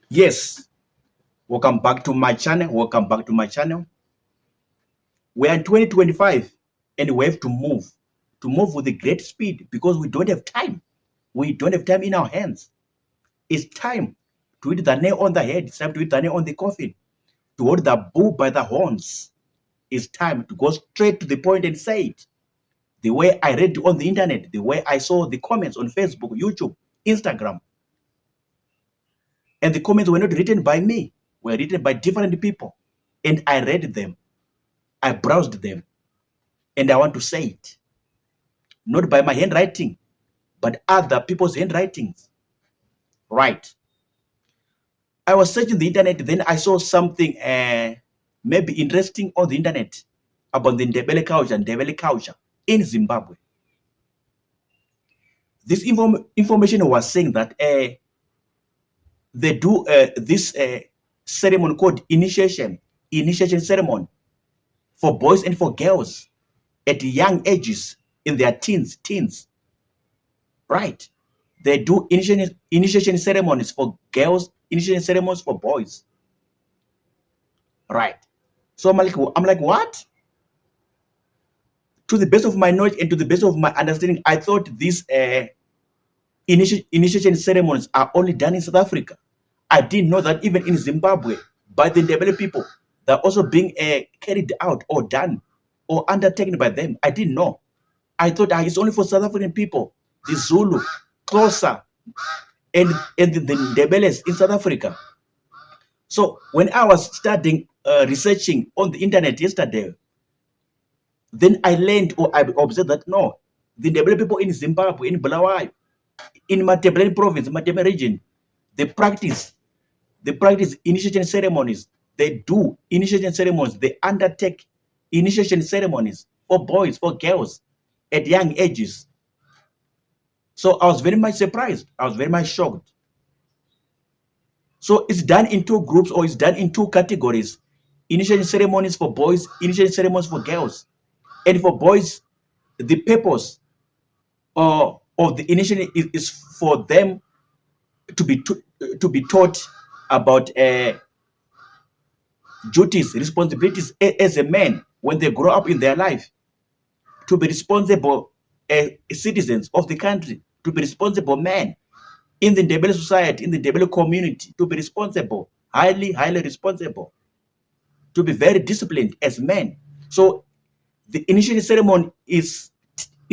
Yes, welcome back to my channel. Welcome back to my channel. We are in 2025 and we have to move with a great speed because we don't have time. We don't have time in our hands. It's time to hit the nail on the head. It's time to hit the nail on the coffin, to hold the bull by the horns. It's time to go straight to the point and say it. The way I read on the internet, the way I saw the comments on Facebook, YouTube, Instagram, and the comments were not written by me, were written by different people. And I read them, I browsed them, and I want to say it, not by my handwriting, but other people's handwritings. Right. I was searching the internet, then I saw something maybe interesting on the internet about the Ndebele culture in Zimbabwe. This information was saying that they do this ceremony called initiation ceremony for boys and for girls at young ages in their teens. Right. They do initiation ceremonies for girls, initiation ceremonies for boys. Right. So I'm like, what? To the best of my knowledge and to the best of my understanding, I thought these initiation ceremonies are only done in South Africa. I didn't know that even in Zimbabwe, by the Ndebele people, they're also being carried out or done or undertaken by them. I didn't know. I thought it's only for South African people, the Zulu, Xhosa, and the Ndebeles in South Africa. So when I was studying, researching on the internet yesterday, then I learned or I observed that no, the Ndebele people in Zimbabwe, in Bulawayo, in Matabele province, Matabele region, they practice initiation ceremonies. They do initiation ceremonies. They undertake initiation ceremonies for boys, for girls at young ages. So I was very much surprised. I was very much shocked. So it's done in two groups or it's done in two categories. Initiation ceremonies for boys, initiation ceremonies for girls. And for boys, the purpose of the initiation is for them to be taught about duties, responsibilities as a man when they grow up in their life, to be responsible citizens of the country, to be responsible men in the Ndebele society, in the Ndebele community, to be responsible, highly responsible, to be very disciplined as men. So the initiation ceremony is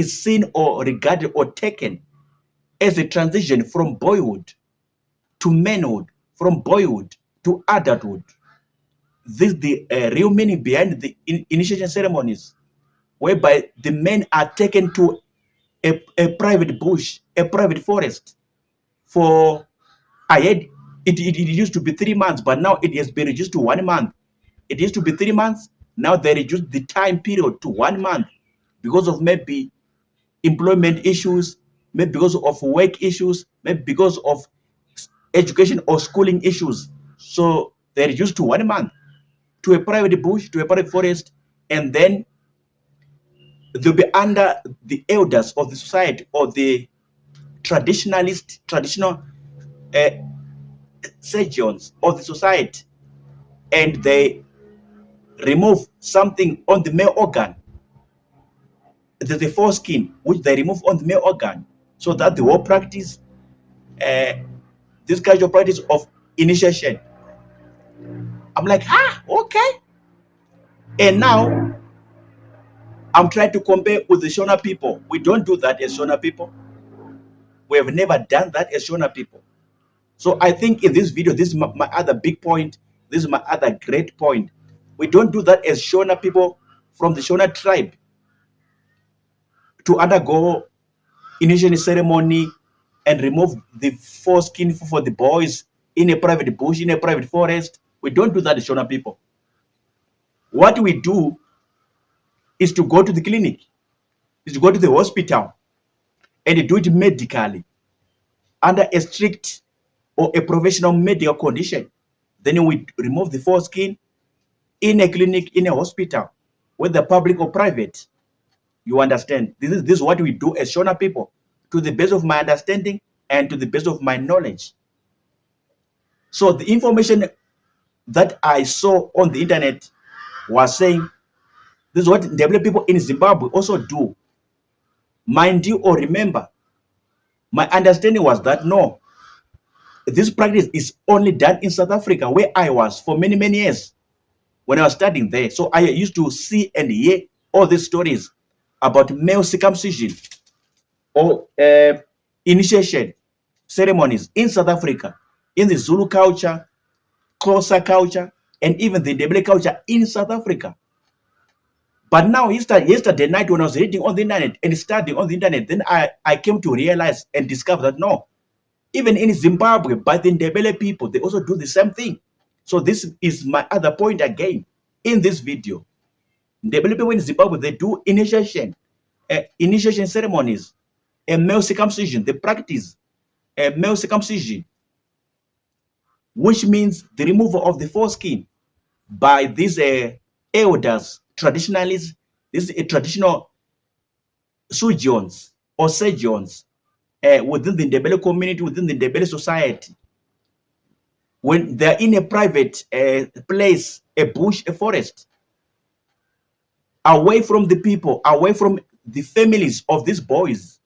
seen or regarded or taken as a transition from boyhood to manhood, from boyhood to adulthood. This is the real meaning behind the initiation ceremonies, whereby the men are taken to a private bush, a private forest. For I had it used to be 3 months, but now it has been reduced to 1 month. It used to be 3 months. Now they reduced the time period to 1 month because of maybe employment issues, maybe because of work issues, maybe because of education or schooling issues. So they reduced to 1 month to a private bush, to a private forest, and then they'll be under the elders of the society or the traditional uh, surgeons of the society, and they remove something on the male organ, the foreskin, which they remove on the male organ, so that the whole practice, uh, this casual practice of initiation. I'm like, okay. And now I'm trying to compare with the Shona people. We don't do that as Shona people. We have never done that as Shona people. So I think in this video, this is my other big point. This is my other great point. We don't do that as Shona people from the Shona tribe to undergo initiation ceremony and remove the foreskin for the boys in a private bush, in a private forest. We don't do that as Shona people. What we do is to go to the clinic, is to go to the hospital and do it medically under a strict or a professional medical condition. Then we remove the foreskin in a clinic, in a hospital, whether public or private. You understand? This is what we do as Shona people, to the best of my understanding and to the best of my knowledge. So the information that I saw on the internet was saying this is what Ndebele people in Zimbabwe also do. Mind you or remember, my understanding was that no, this practice is only done in South Africa, where I was for many, many years when I was studying there. So I used to see and hear all these stories about male circumcision or initiation ceremonies in South Africa, in the Zulu culture, Xhosa culture, and even the Ndebele culture in South Africa. But now, yesterday night, when I was reading on the internet and studying on the internet, then I came to realize and discover that no, even in Zimbabwe, by the Ndebele people, they also do the same thing. So this is my other point again in this video. Ndebele people in Zimbabwe, they do initiation ceremonies, and male circumcision. They practice male circumcision, which means the removal of the foreskin by these elders, traditionalists, these traditional Sujions or Sejions within the Ndebele community, within the Ndebele society. When they're in a private place, a bush, a forest, away from the people, away from the families of these boys,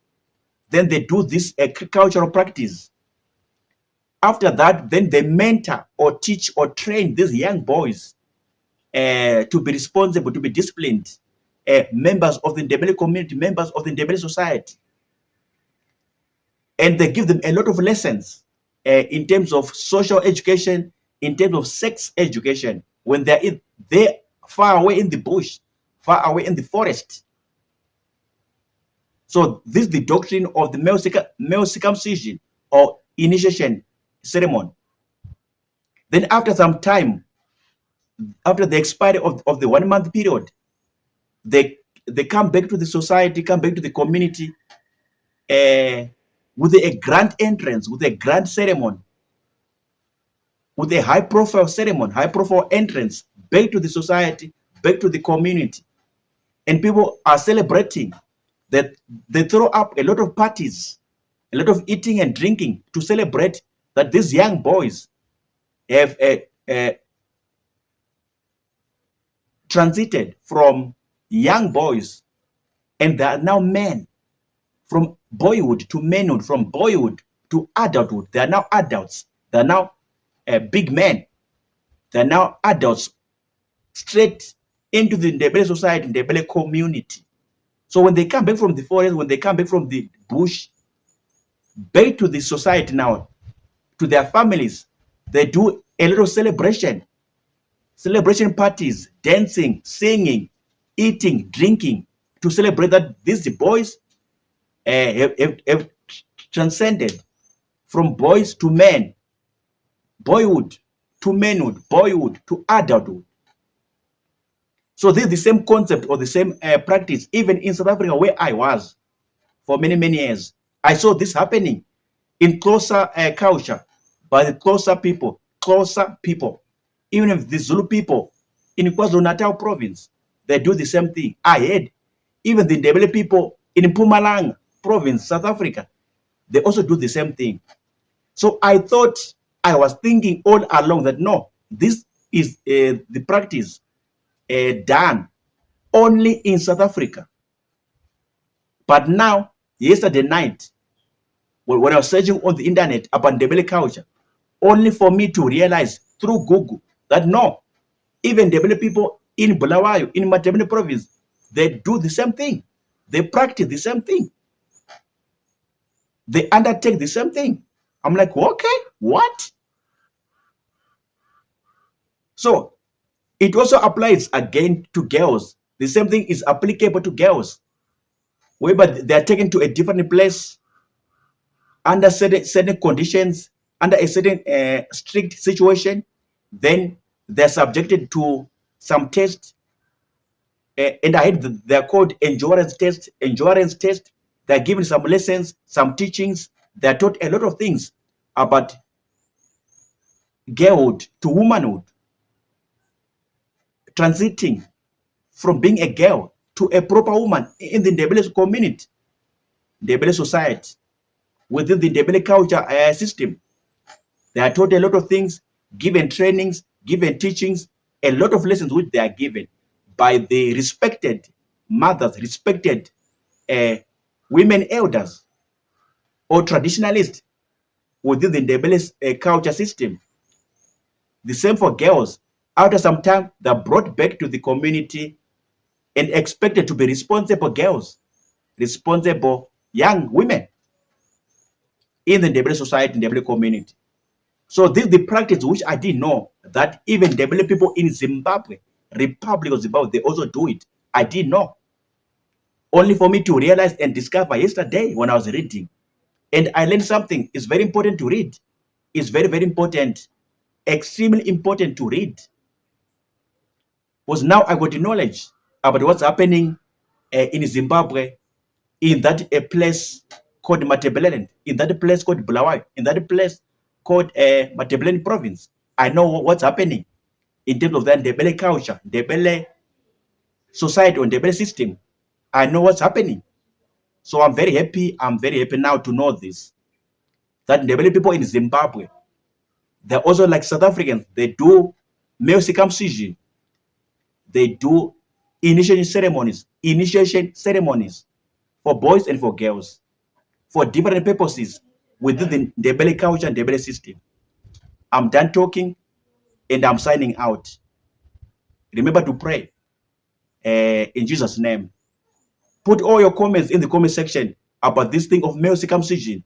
then they do this cultural practice. After that, then they mentor or teach or train these young boys to be responsible, to be disciplined, members of the Ndebele community, members of the Ndebele society. And they give them a lot of lessons in terms of social education, in terms of sex education, when they're far away in the bush, far away in the forest. So this is the doctrine of the male circumcision or initiation ceremony. Then after some time, after the expiry of the 1 month period, they come back to the society, come back to the community with a grand entrance, with a grand ceremony, with a high profile ceremony, high profile entrance back to the society, back to the community. And people are celebrating that. They throw up a lot of parties, a lot of eating and drinking to celebrate that these young boys have transited from young boys and they are now men, from boyhood to manhood, from boyhood to adulthood. They are now adults. They are now big men. They are now adults straight into the Ndebele society, Ndebele community. So when they come back from the forest, when they come back from the bush, back to the society now, to their families, they do a little celebration parties, dancing, singing, eating, drinking, to celebrate that these boys have transcended from boys to men, boyhood to manhood, boyhood to adulthood. So this is the same concept or the same practice, even in South Africa, where I was for many, many years. I saw this happening in Xhosa culture by the Xhosa people. Even if the Zulu people in KwaZulu-Natal province, they do the same thing. I heard even the Ndebele people in Mpumalanga province, South Africa, they also do the same thing. So I was thinking all along that no, this is the practice done only in South Africa. But now, yesterday night, when I was searching on the internet about Ndebele culture, only for me to realize through Google that no, even Ndebele people in Bulawayo, in Matabele province, they do the same thing. They practice the same thing. They undertake the same thing. I'm like, okay, what? So it also applies again to girls. The same thing is applicable to girls, whereby they are taken to a different place under certain conditions, under a certain strict situation. Then they're subjected to some tests. And I heard that they're called endurance test. They're given some lessons, some teachings. They're taught a lot of things about girlhood to womanhood, transiting from being a girl to a proper woman in the Ndebele community, Ndebele society, within the Ndebele culture system. They are taught a lot of things, given trainings, given teachings, a lot of lessons which they are given by the respected mothers, respected women elders or traditionalists within the Ndebele culture system. The same for girls. After some time, they're brought back to the community and expected to be responsible girls, responsible young women in the Ndebele society, Ndebele community. So this is the practice which I didn't know that even Ndebele people in Zimbabwe, Republic of Zimbabwe, they also do it. I didn't know. Only for me to realize and discover yesterday when I was reading. And I learned something. It's very important to read. It's very, very important, extremely important to read. Because now I got the knowledge about what's happening in Zimbabwe, in that place called Matabeleland, in that place called Bulawayo, in that place called Matabeleland province. I know what's happening in terms of that Ndebele culture, Ndebele society, or Ndebele system. I know what's happening. So I'm very happy. I'm very happy now to know this. That Ndebele people in Zimbabwe, they're also like South Africans. They do male circumcision. They do initiation ceremonies for boys and for girls, for different purposes within the Ndebele culture and Ndebele system. I'm done talking and I'm signing out. Remember to pray in Jesus' name. Put all your comments in the comment section about this thing of male circumcision,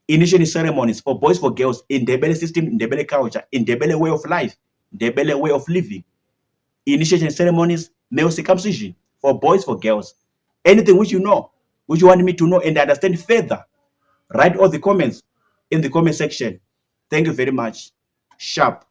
initiation ceremonies for boys, for girls, in Ndebele system, in Ndebele culture, in Ndebele way of life, Ndebele way of living. Initiation ceremonies, male circumcision for boys, for girls. Anything which you know, which you want me to know and understand further, write all the comments in the comment section. Thank you very much. Sharp.